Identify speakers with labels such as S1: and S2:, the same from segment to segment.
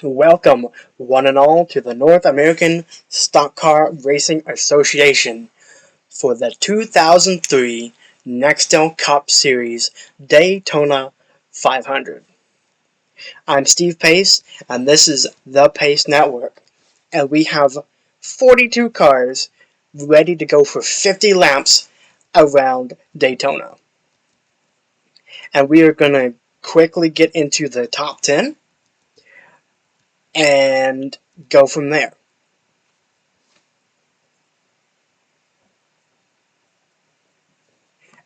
S1: Welcome, one and all, to the North American Stock Car Racing Association for the 2003 NEXTEL Cup Series Daytona 500. I'm Steve Pace, and this is the Pace Network, and we have 42 cars ready to go for 50 laps around Daytona. And we are going to quickly get into the top 10 and go from there.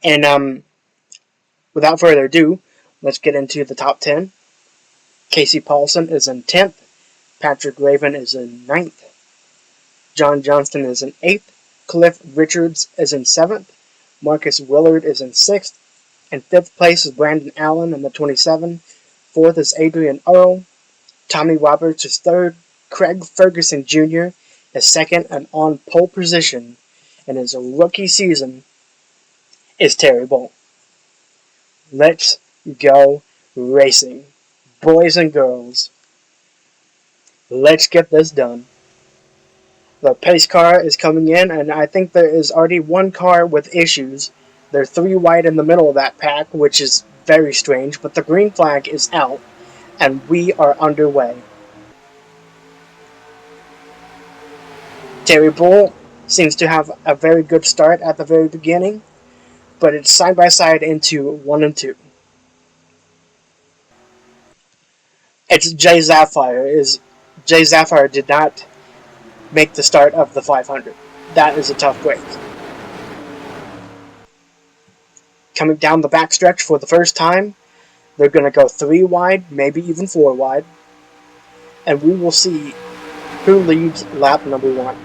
S1: And without further ado, let's get into the top 10. Casey Paulson is in 10th. Patrick Raven is in 9th. John Johnston is in 8th. Cliff Richards is in 7th. Marcus Willard is in 6th. In 5th place is Brandon Allen in the 27. 4th is Adrian Earl. Tommy Roberts is 3rd. Craig Ferguson Jr. is 2nd, and on pole position in his rookie season is Terry Bull. Let's go racing. Boys and girls, let's get this done. The pace car is coming in, and I think there is already one car with issues. There are 3 wide in the middle of that pack, which is very strange, but the green flag is out, and we are underway. Terry Bull seems to have a very good start at the very beginning, but it's side by side into 1 and 2. It's Jay Sapphire. Jay Sapphire did not make the start of the 500. That is a tough break. Coming down the backstretch for the first time, they're going to go 3 wide, maybe even 4 wide, and we will see who leads lap number 1.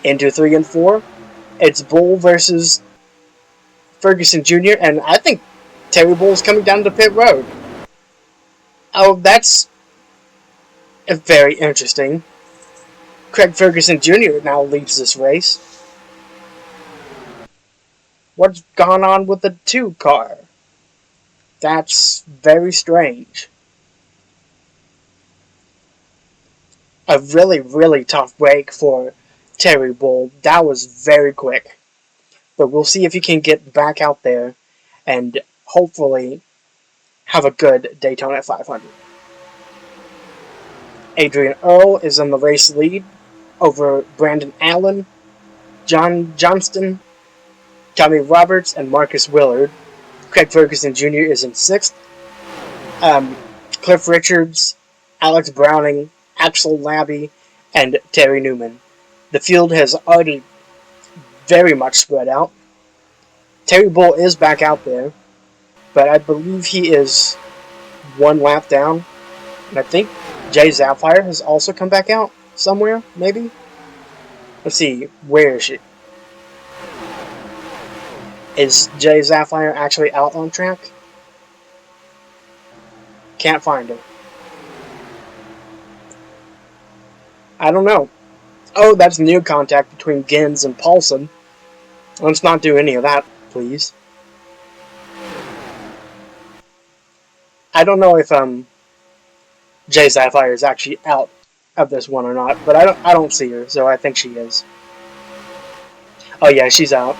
S1: Into 3 and 4, it's Bull versus Ferguson Jr., and I think Terry Bull's coming down the pit road. Oh, that's very interesting. Craig Ferguson Jr. now leads this race. What's gone on with the 2 car? That's very strange. A really, really tough break for Terry Bull. That was very quick. But we'll see if he can get back out there and hopefully have a good Daytona 500. Adrian Earl is in the race lead over Brandon Allen, John Johnston, Tommy Roberts, and Marcus Willard. Craig Ferguson Jr. is in 6th. Cliff Richards, Alex Browning, Axel Labby, and Terry Newman. The field has already very much spread out. Terry Bull is back out there, but I believe he is 1 lap down. And I think Jay Sapphire has also come back out somewhere, maybe? Let's see, where is she? Is Jay Sapphire actually out on track? Can't find her. I don't know. Oh, that's new contact between Gins and Paulson. Let's not do any of that, please. I don't know if Jay Sapphire is actually out of this one or not, but I don't see her, so I think she is. Oh yeah, she's out.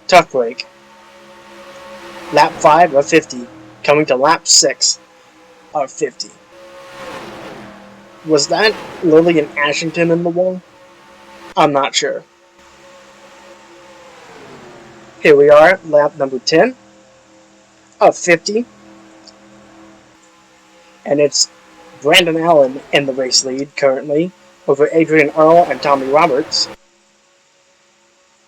S1: Tough break. Lap 5 of 50, coming to lap 6 of 50. Was that Lillian Ashington in the wall? I'm not sure. Here we are, lap number 10 of 50. And it's Brandon Allen in the race lead currently over Adrian Earl and Tommy Roberts.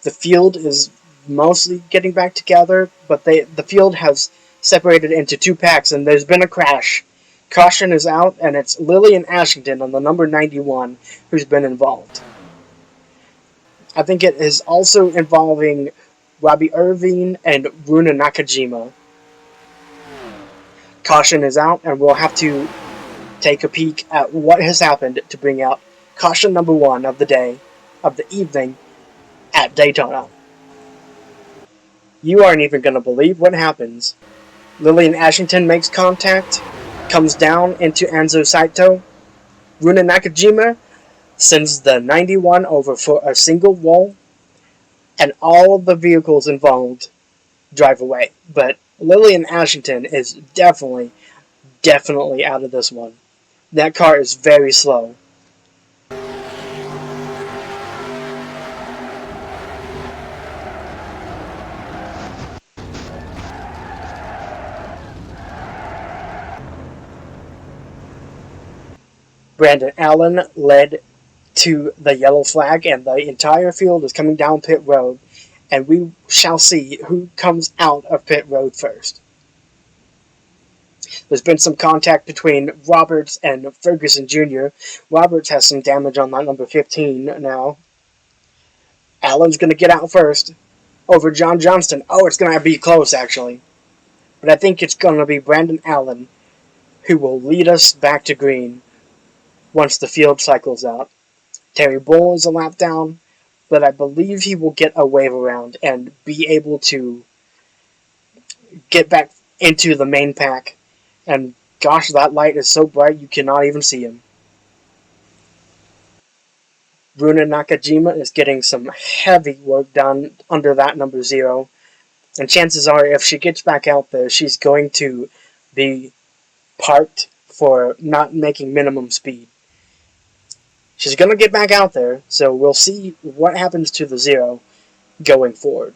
S1: The field is mostly getting back together, but the field has separated into 2 packs, and there's been a crash. Caution is out, and it's Lillian Ashington on the number 91 who's been involved. I think it is also involving Robbie Irvine and Runa Nakajima. Caution is out, and we'll have to take a peek at what has happened to bring out caution number 1 of the day, of the evening, at Daytona. You aren't even going to believe what happens. Lillian Ashington makes contact comes down into Anzo Saito. Runa Nakajima sends the 91 over for a single wall, and all of the vehicles involved drive away. But Lillian Ashington is definitely out of this one. That car is very slow. Brandon Allen led to the yellow flag, and the entire field is coming down pit road, and we shall see who comes out of pit road first. There's been some contact between Roberts and Ferguson Jr. Roberts has some damage on that number 15 now. Allen's going to get out first over John Johnston. Oh, it's going to be close, actually. But I think it's going to be Brandon Allen who will lead us back to green once the field cycles out. Terry Bull is a lap down, but I believe he will get a wave around and be able to get back into the main pack. And gosh, that light is so bright you cannot even see him. Runa Nakajima is getting some heavy work done under that number 0. And chances are, if she gets back out there, she's going to be parked for not making minimum speed. She's going to get back out there, so we'll see what happens to the 0 going forward.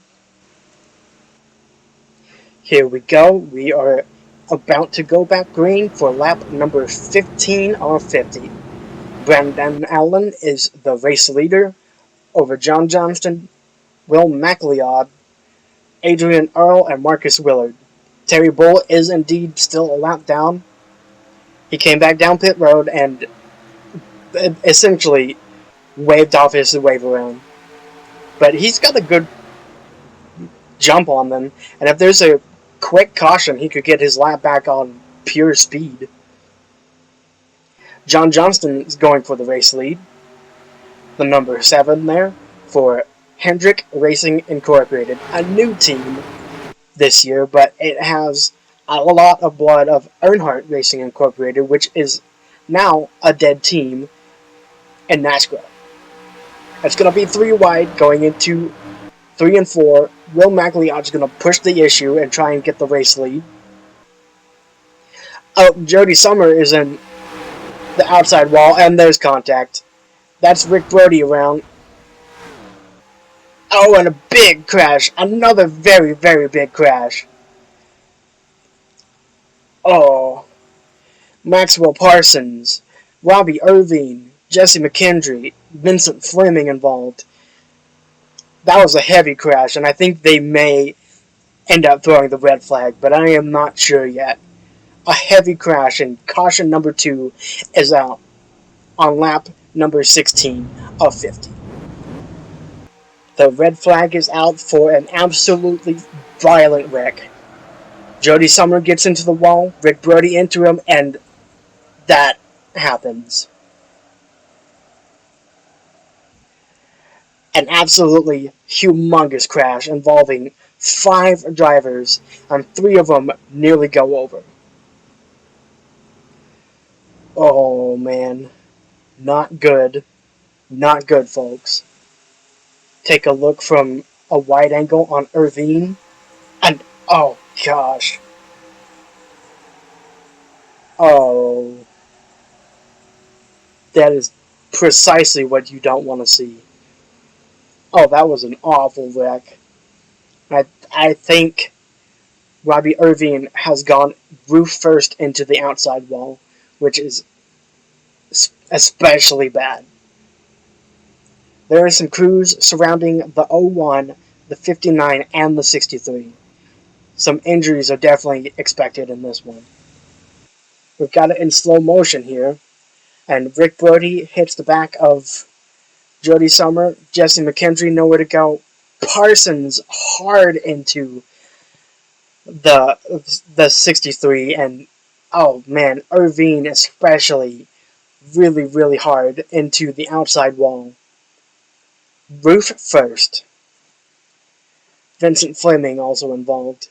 S1: Here we go. We are about to go back green for lap number 15 of 50. Brandon Allen is the race leader over John Johnston, Will McLeod, Adrian Earl, and Marcus Willard. Terry Bull is indeed still a lap down. He came back down pit road and essentially waved off his wave around. But he's got a good jump on them, and if there's a quick caution, he could get his lap back on pure speed. John Johnston is going for the race lead. The number 7 there for Hendrick Racing Incorporated, a new team this year, but it has a lot of blood of Earnhardt Racing Incorporated, which is now a dead team in NASCRA. It's going to be 3 wide going into 3 and 4. Will McLeod's going to push the issue and try and get the race lead. Oh, Jody Summer is in the outside wall, and there's contact. That's Rick Brody around. Oh, and a big crash. Another very, very big crash. Oh. Maxwell Parsons, Robbie Irvine, Jesse McKendry, Vincent Fleming involved. That was a heavy crash, and I think they may end up throwing the red flag, but I am not sure yet. A heavy crash, and caution number 2 is out on lap number 16 of 50. The red flag is out for an absolutely violent wreck. Jody Summer gets into the wall, Rick Brody into him, and that happens. An absolutely humongous crash involving 5 drivers, and 3 of them nearly go over. Oh, man. Not good. Not good, folks. Take a look from a wide angle on Irvine. And, oh, gosh. Oh. That is precisely what you don't want to see. Oh, that was an awful wreck. I think Robbie Irvine has gone roof first into the outside wall, which is especially bad. There are some crews surrounding the 01, the 59, and the 63. Some injuries are definitely expected in this one. We've got it in slow motion here, and Rick Brody hits the back of Jody Summer, Jesse McKendry nowhere to go. Parsons hard into the 63, and oh man, Irvine especially really, really hard into the outside wall. Roof first. Vincent Fleming also involved.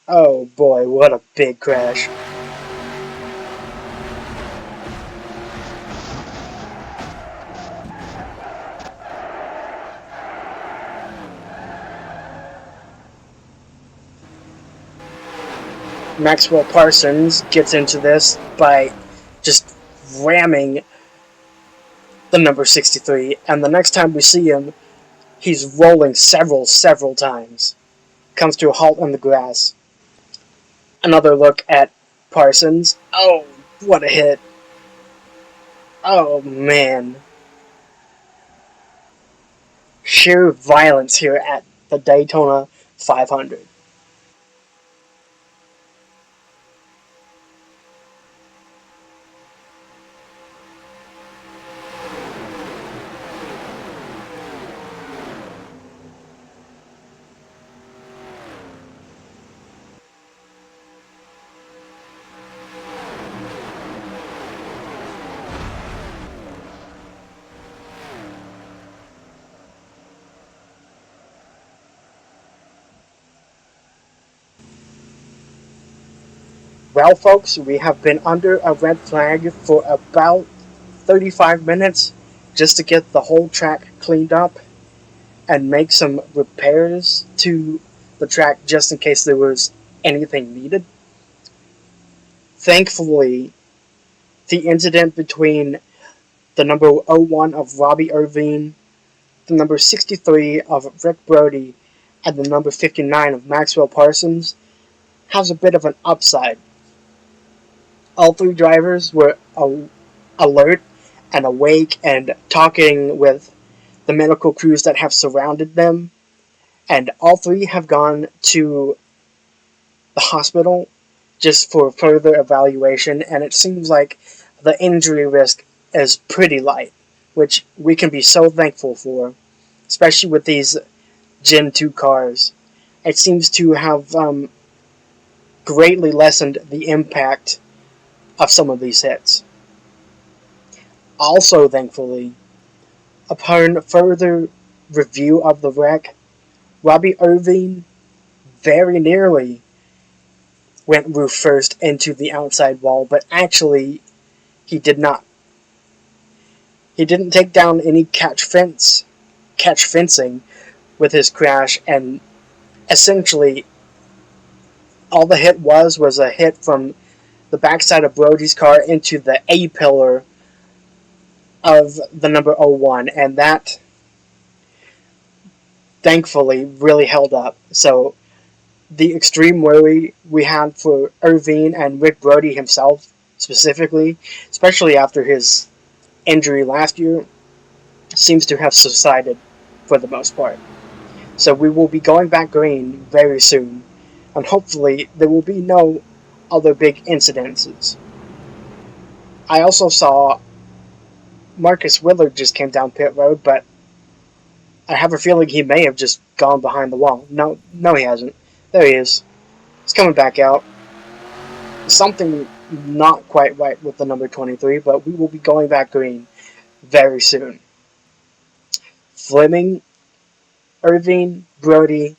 S1: Oh boy, what a big crash. Maxwell Parsons gets into this by just ramming the number 63, and the next time we see him, he's rolling several times. Comes to a halt in the grass. Another look at Parsons. Oh, what a hit. Oh, man. Sheer violence here at the Daytona 500. Well, folks, we have been under a red flag for about 35 minutes just to get the whole track cleaned up and make some repairs to the track just in case there was anything needed. Thankfully, the incident between the number 01 of Robbie Irvine, the number 63 of Rick Brody, and the number 59 of Maxwell Parsons has a bit of an upside. All three drivers were alert and awake and talking with the medical crews that have surrounded them, and all three have gone to the hospital just for further evaluation, and it seems like the injury risk is pretty light, which we can be so thankful for, especially with these Gen 2 cars. It seems to have greatly lessened the impact of some of these hits. Also, thankfully, upon further review of the wreck, Robbie Irvine very nearly went roof first into the outside wall, but actually he did not. He didn't take down any catch fencing with his crash, and essentially all the hit was a hit from the backside of Brody's car into the A pillar of the number 01, and that thankfully really held up. So the extreme worry we had for Irvine and Rick Brody himself specifically, especially after his injury last year, seems to have subsided for the most part. So we will be going back green very soon, and hopefully there will be no other big incidences. I also saw Marcus Willard just came down pit road, but I have a feeling he may have just gone behind the wall. No, he hasn't. There he is. He's coming back out. Something not quite right with the number 23, but we will be going back green very soon. Fleming, Irvine, Brody,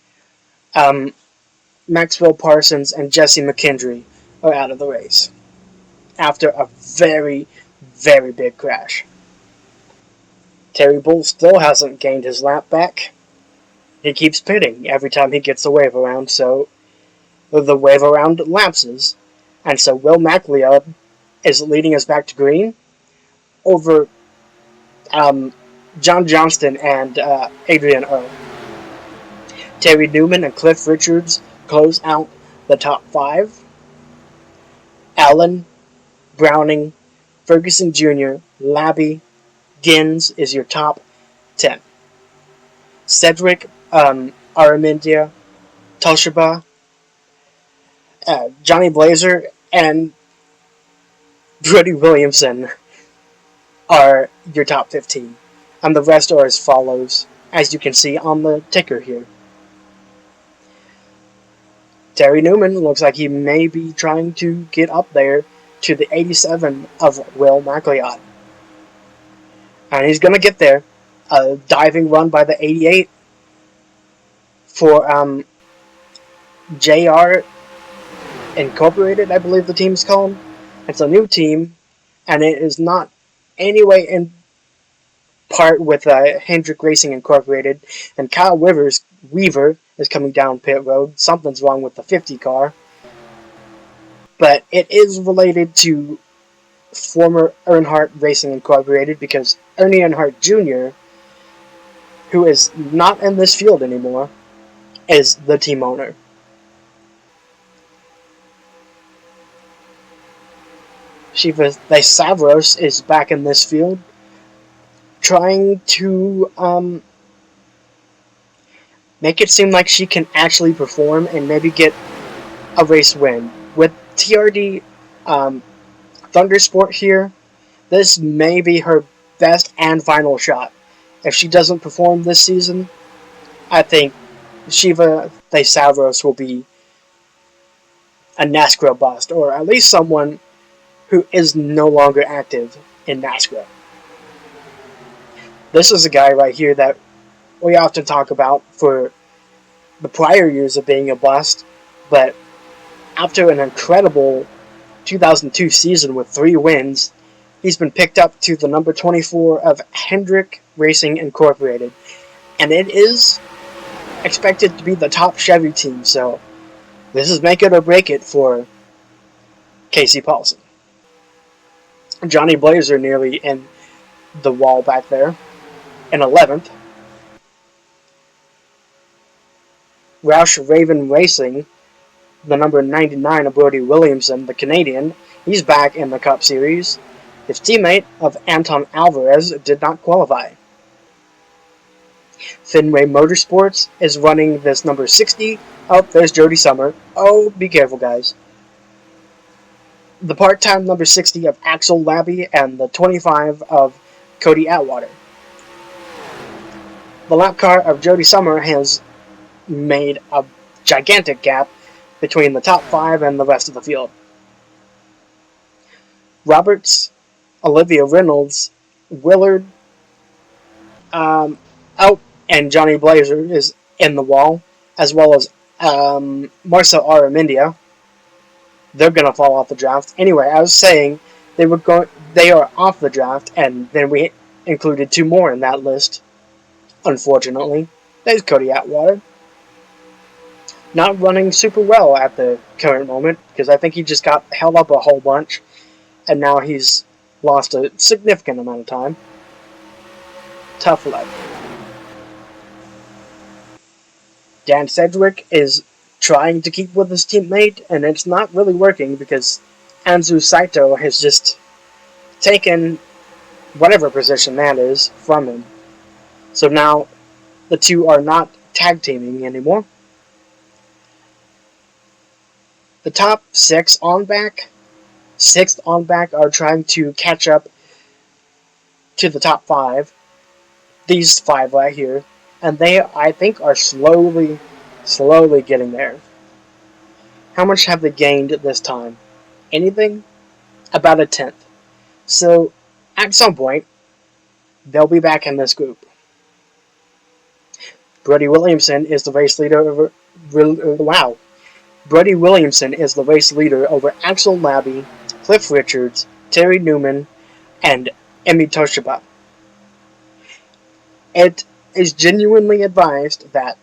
S1: Maxwell Parsons, and Jesse McKendry are out of the race after a very big crash. Terry Bull still hasn't gained his lap back. He keeps pitting every time he gets a wave around, so the wave around lapses, and so Will McLeod is leading us back to green over John Johnston and Adrian Earl. Terry Newman and Cliff Richards close out the top 5. Allen, Browning, Ferguson Jr., Labby, Gins is your top 10. Cedric Aramindia, Toshiba, Johnny Blazer, and Brody Williamson are your top 15. And the rest are as follows, as you can see on the ticker here. Terry Newman looks like he may be trying to get up there to the 87 of Will McLeod. And he's going to get there. A diving run by the 88 for JR Incorporated, I believe the team's called. It's a new team, and it is not anyway in part with Hendrick Racing Incorporated. And Kyle Weaver is coming down pit road. Something's wrong with the 50 car. but it is related to former Earnhardt Racing Incorporated because Ernie Earnhardt Jr., who is not in this field anymore, is the team owner. Shiva Savros is back in this field, trying to make it seem like she can actually perform and maybe get a race win. With TRD Thundersport here, this may be her best and final shot. If she doesn't perform this season, I think Shiva Thesaurus will be a NASCRA bust, or at least someone who is no longer active in NASCRA. This is a guy right here that we often talk about for the prior years of being a bust, but after an incredible 2002 season with 3 wins, he's been picked up to the number 24 of Hendrick Racing Incorporated, and it is expected to be the top Chevy team, so this is make it or break it for Casey Paulson. Johnny Blazer nearly in the wall back there in 11th. Roush Raven Racing, the number 99 of Brody Williamson, the Canadian, he's back in the Cup Series. His teammate of Anton Alvarez did not qualify. Fenway Motorsports is running this number 60. Oh, there's Jody Summer. Oh, be careful, guys. The part-time number 60 of Axel Labby and the 25 of Cody Atwater. The lap car of Jody Summer has made a gigantic gap between the top 5 and the rest of the field. Roberts, Olivia Reynolds, Willard, and Johnny Blazer is in the wall, as well as Marcel Aramindia. They're gonna fall off the draft. Anyway, I was saying they are off the draft, and then we included 2 more in that list. Unfortunately, there's Cody Atwater. Not running super well at the current moment, because I think he just got held up a whole bunch, and now he's lost a significant amount of time. Tough luck. Dan Sedgwick is trying to keep with his teammate, and it's not really working because Anzu Saito has just taken whatever position that is from him. So now the two are not tag teaming anymore. The top 6 on back, 6th on back are trying to catch up to the top 5. These 5 right here. And they, I think, are slowly getting there. How much have they gained this time? Anything? About a 10th. So, at some point, they'll be back in this group. Brody Williamson is the race leader over... Wow. Brody Williamson is the race leader over Axel Labby, Cliff Richards, Terry Newman, and Emi Toshiba. It is genuinely advised that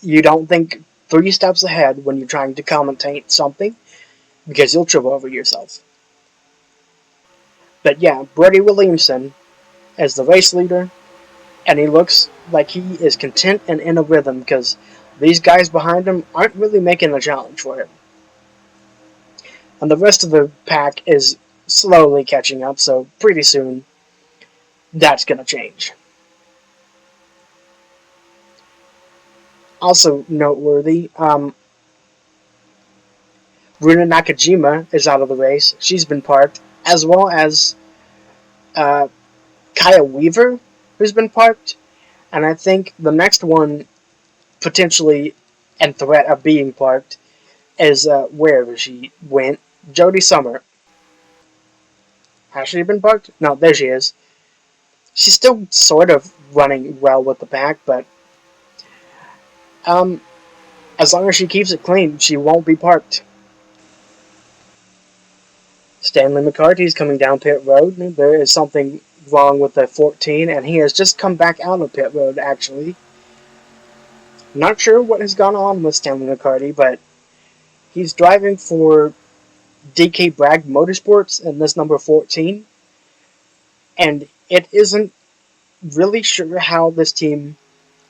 S1: you don't think 3 steps ahead when you're trying to commentate something, because you'll trip over yourself. But yeah, Brody Williamson is the race leader, and he looks like he is content and in a rhythm, because these guys behind him aren't really making a challenge for him. And the rest of the pack is slowly catching up, so pretty soon that's going to change. Also noteworthy, Runa Nakajima is out of the race. She's been parked, as well as Kaya Weaver, who's been parked. And I think the next one, potentially in threat of being parked, is wherever she went. Jody Summer. Has she been parked? No, there she is. She's still sort of running well with the pack, but as long as she keeps it clean, she won't be parked. Stanley McCarthy's coming down pit road. There is something wrong with the 14, and he has just come back out of pit road, actually. Not sure what has gone on with Stanley McCarthy, but he's driving for DK Bragg Motorsports in this number 14, and it isn't really sure how this team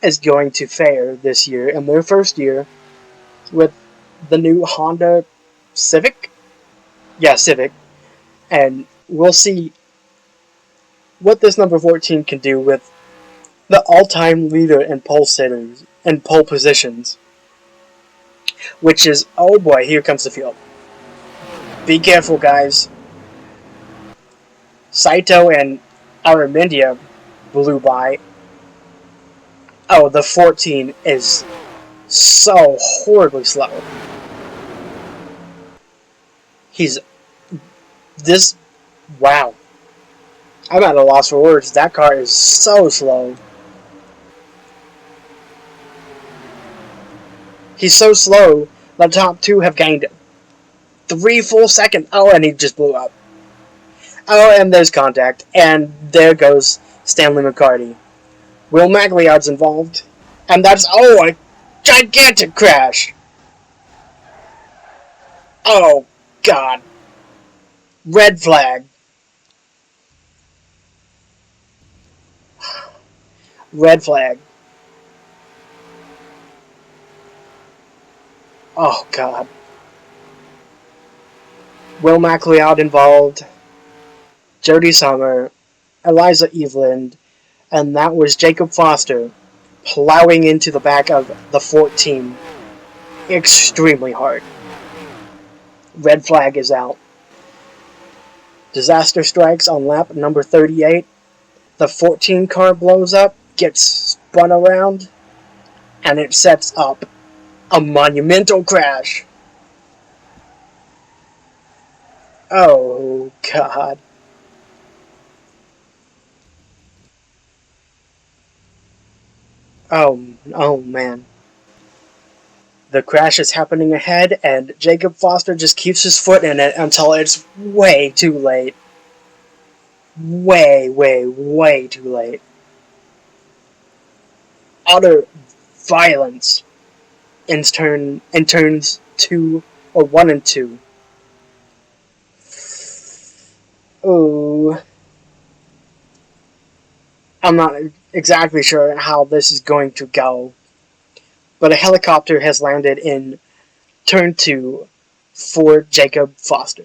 S1: is going to fare this year in their first year with the new Honda Civic. Yeah, Civic. And we'll see what this number 14 can do with the all-time leader in pole sitters and pole positions, which is, oh boy, here comes the field. Be careful, guys. Saito and Aramendia blew by. Oh, the 14 is so horribly slow. He's this. Wow. I'm at a loss for words. That car is so slow. He's so slow, the top two have gained 3 full seconds. Oh, and he just blew up. Oh, and there's contact. And there goes Stanley McCarty. Will Magliard's involved. And that's, oh, a gigantic crash. Oh, God. Red flag. Red flag. Oh, God. Will MacLeod involved. Jody Summer. Eliza Eveland. And that was Jacob Foster plowing into the back of the 14 extremely hard. Red flag is out. Disaster strikes on lap number 38. The 14 car blows up, gets spun around, and it sets up a monumental crash. Oh, God. Oh, man. The crash is happening ahead, and Jacob Foster just keeps his foot in it until it's way too late. Way too late. Utter violence in turns 2 or 1 and 2. Ooh. I'm not exactly sure how this is going to go, but a helicopter has landed in turn 2 for Jacob Foster.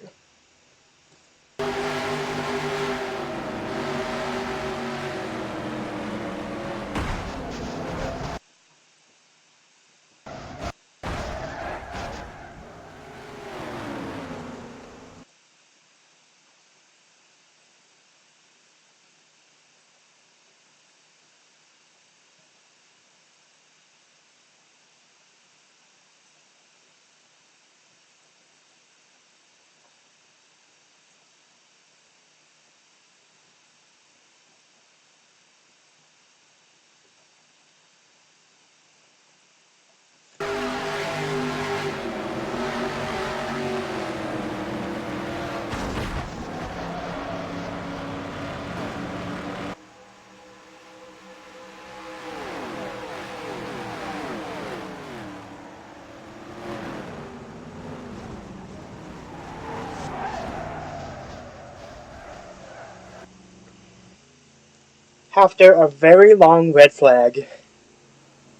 S1: After a very long red flag,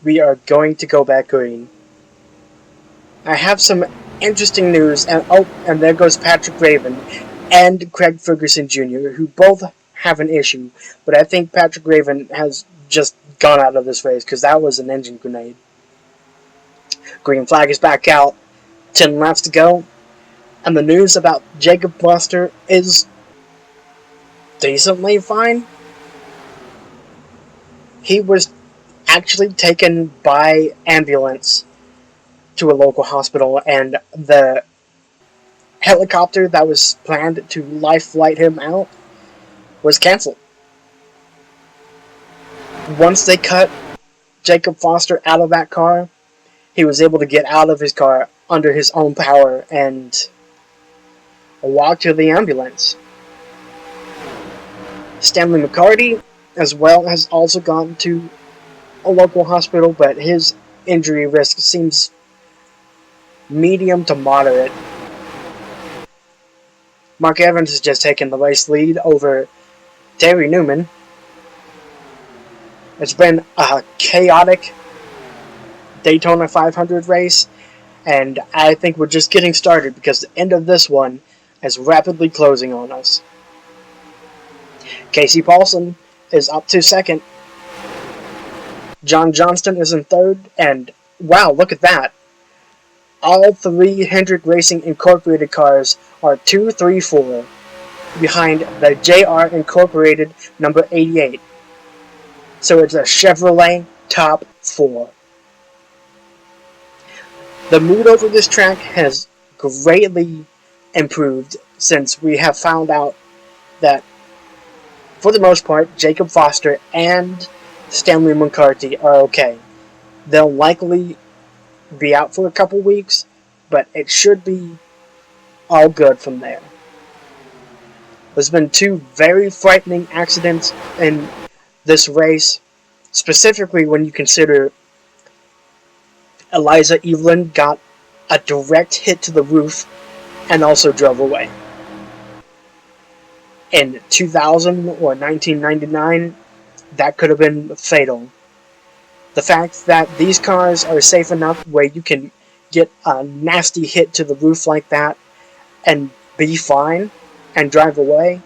S1: we are going to go back green. I have some interesting news, and there goes Patrick Raven and Craig Ferguson Jr., who both have an issue, but I think Patrick Raven has just gone out of this race because that was an engine grenade. Green flag is back out, 10 laps to go, and the news about Jacob Foster is decently fine. He was actually taken by ambulance to a local hospital, and the helicopter that was planned to life flight him out was canceled. Once they cut Jacob Foster out of that car, he was able to get out of his car under his own power and walk to the ambulance. Stanley McCarty, as well, has also gone to a local hospital, but his injury risk seems medium to moderate. Mark Evans has just taken the race lead over Terry Newman. It's been a chaotic Daytona 500 race, and I think we're just getting started because the end of this one is rapidly closing on us. Casey Paulson is up to second. John Johnston is in third, and wow, look at that. All three Hendrick Racing Incorporated cars are 2, 3, 4 behind the JR Incorporated number 88. So it's a Chevrolet top 4. The mood over this track has greatly improved since we have found out that, for the most part, Jacob Foster and Stanley McCarthy are okay. They'll likely be out for a couple weeks, but it should be all good from there. There's been 2 very frightening accidents in this race, specifically when you consider Eliza Evelyn got a direct hit to the roof and also drove away. In 2000 or 1999, that could have been fatal. The fact that these cars are safe enough where you can get a nasty hit to the roof like that and be fine and drive away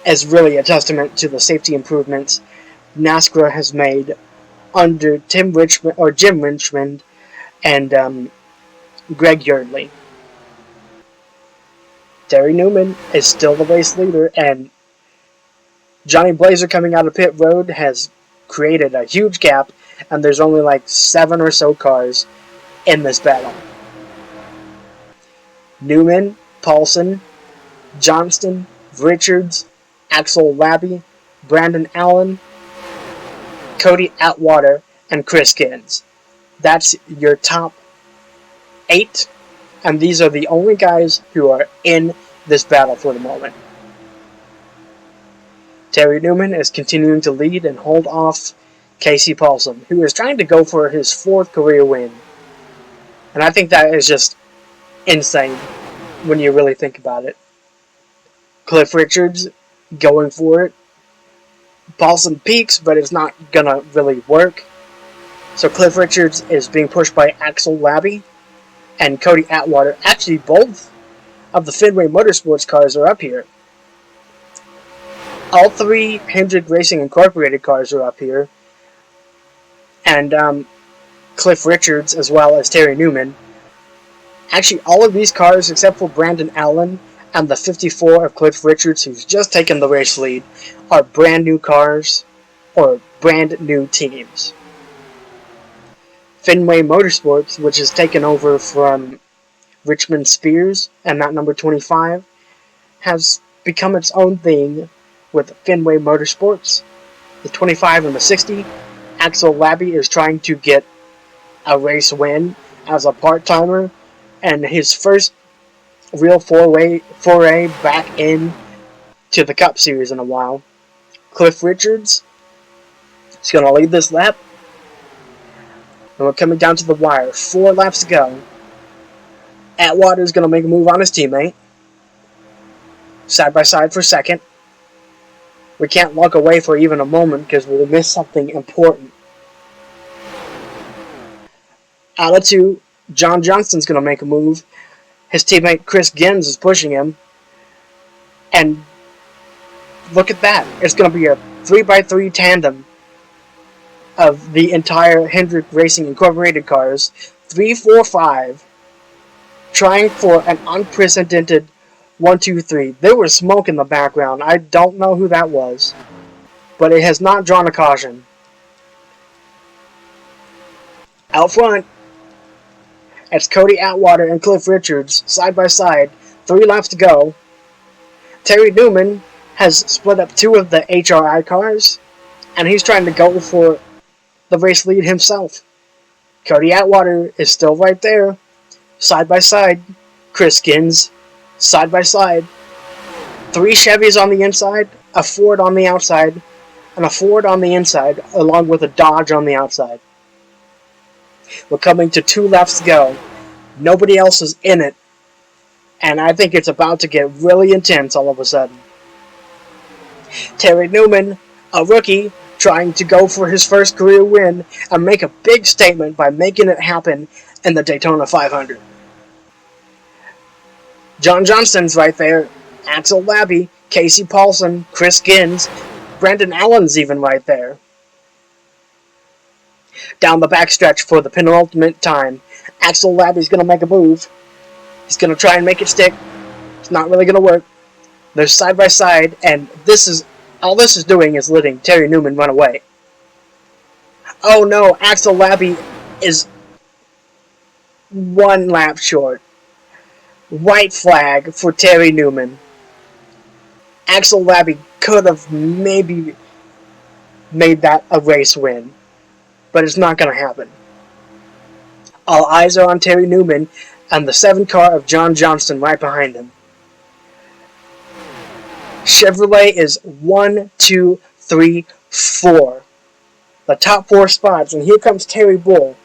S1: is really a testament to the safety improvements NASCRA has made under Jim Richmond and Greg Yardley. Terry Newman is still the race leader, and Johnny Blazer coming out of pit road has created a huge gap, and there's only like 7 or so cars in this battle. Newman, Paulson, Johnston, Richards, Axel Labby, Brandon Allen, Cody Atwater, and Chris Kins. That's your top 8, and these are the only guys who are in this battle for the moment. Terry Newman is continuing to lead and hold off Casey Paulson, who is trying to go for his 4th career win. And I think that is just insane when you really think about it. Cliff Richards going for it. Paulson peaks, but it's not gonna really work. So Cliff Richards is being pushed by Axel Labby and Cody Atwater. Actually, both of the Fenway Motorsports cars are up here. All 3 Hendrick Racing Incorporated cars are up here. And Cliff Richards as well as Terry Newman. Actually, all of these cars except for Brandon Allen and the 54 of Cliff Richards, who's just taken the race lead, are brand new cars or brand new teams. Fenway Motorsports, which has taken over from Richmond Spears and that number 25, has become its own thing with Fenway Motorsports. The 25 and the 60, Axel Labby is trying to get a race win as a part-timer, and his first real foray back in to the Cup Series in a while. Cliff Richards is going to lead this lap, and we're coming down to the wire. 4 laps to go. Atwater is going to make a move on his teammate. Side by side for second. We can't walk away for even a moment because we'll miss something important. Out of 2, John Johnston's going to make a move. His teammate Chris Gins is pushing him. And look at that. It's going to be a 3x3 tandem of the entire Hendrick Racing Incorporated cars. 3, 4, 5. Trying for an unprecedented 1, 2, 3. There was smoke in the background. I don't know who that was. But it has not drawn a caution. Out front, it's Cody Atwater and Cliff Richards, side by side. 3 laps to go. Terry Newman has split up 2 of the HRI cars, and he's trying to go for the race lead himself. Cody Atwater is still right there, side by side. Chris Gins, side by side. 3 Chevys on the inside, a Ford on the outside, and a Ford on the inside, along with a Dodge on the outside. We're coming to 2 laps to go. Nobody else is in it. And I think it's about to get really intense all of a sudden. Terry Newman, a rookie, trying to go for his first career win and make a big statement by making it happen in the Daytona 500. John Johnston's right there, Axel Labbe, Casey Paulson, Chris Gins, Brandon Allen's even right there. Down the backstretch for the penultimate time, Axel Labbe's going to make a move. He's going to try and make it stick. It's not really going to work. They're side by side, and all this is doing is letting Terry Newman run away. Oh no, Axel Labbe is one lap short. White flag for Terry Newman. Axel Labbe could have maybe made that a race win, but it's not going to happen. All eyes are on Terry Newman and the 7 car of John Johnston right behind him. Chevrolet is 1, 2, 3, 4. The top 4 spots, and here comes Terry Bull.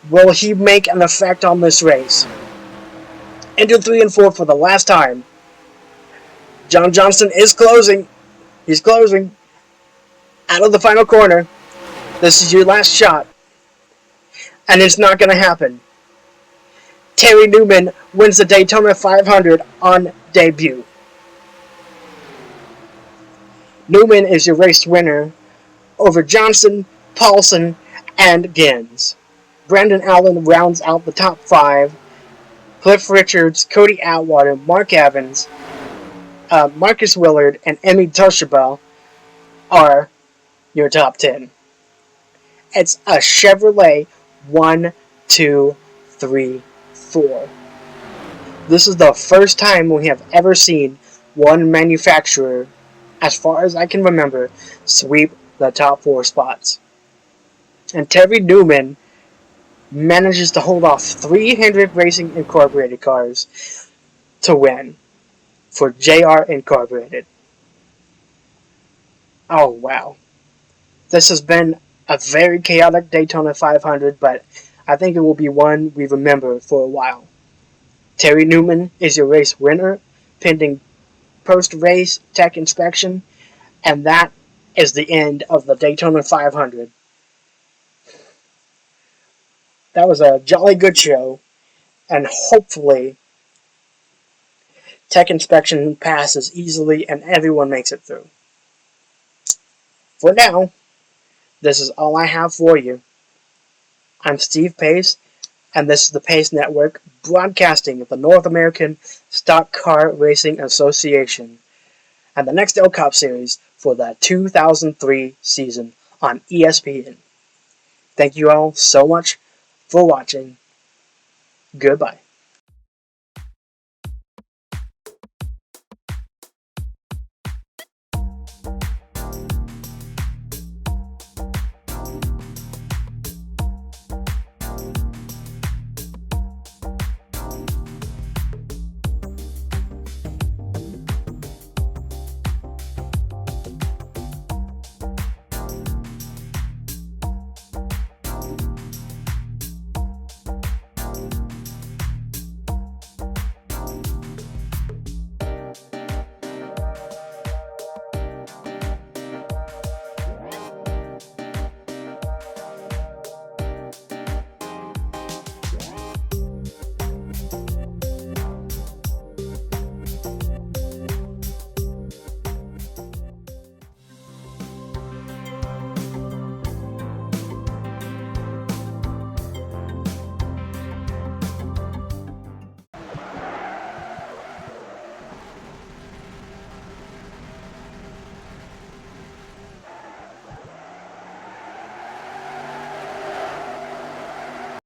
S1: Will he make an effect on this race? Into 3 and 4 for the last time. John Johnston is closing. He's closing. Out of the final corner. This is your last shot. And it's not going to happen. Terry Newman wins the Daytona 500 on debut. Newman is your race winner over Johnston, Paulson, and Gins. Brandon Allen rounds out the top 5. Cliff Richards, Cody Atwater, Mark Evans, Marcus Willard, and Emmy Toshabel are your top 10. It's a Chevrolet 1, 2, 3, 4. This is the first time we have ever seen one manufacturer, as far as I can remember, sweep the top 4 spots. And Terry Newman manages to hold off 300 Racing Incorporated cars to win for JR Incorporated. Oh, wow. This has been a very chaotic Daytona 500, but I think it will be one we remember for a while. Terry Newman is your race winner, pending post-race tech inspection, and that is the end of the Daytona 500. That was a jolly good show, and hopefully tech inspection passes easily and everyone makes it through. For now, this is all I have for you. I'm Steve Pace, and this is the Pace Network, broadcasting at the North American Stock Car Racing Association and the NEXTEL Cup Series for the 2003 season on ESPN. Thank you all so much for watching. Goodbye.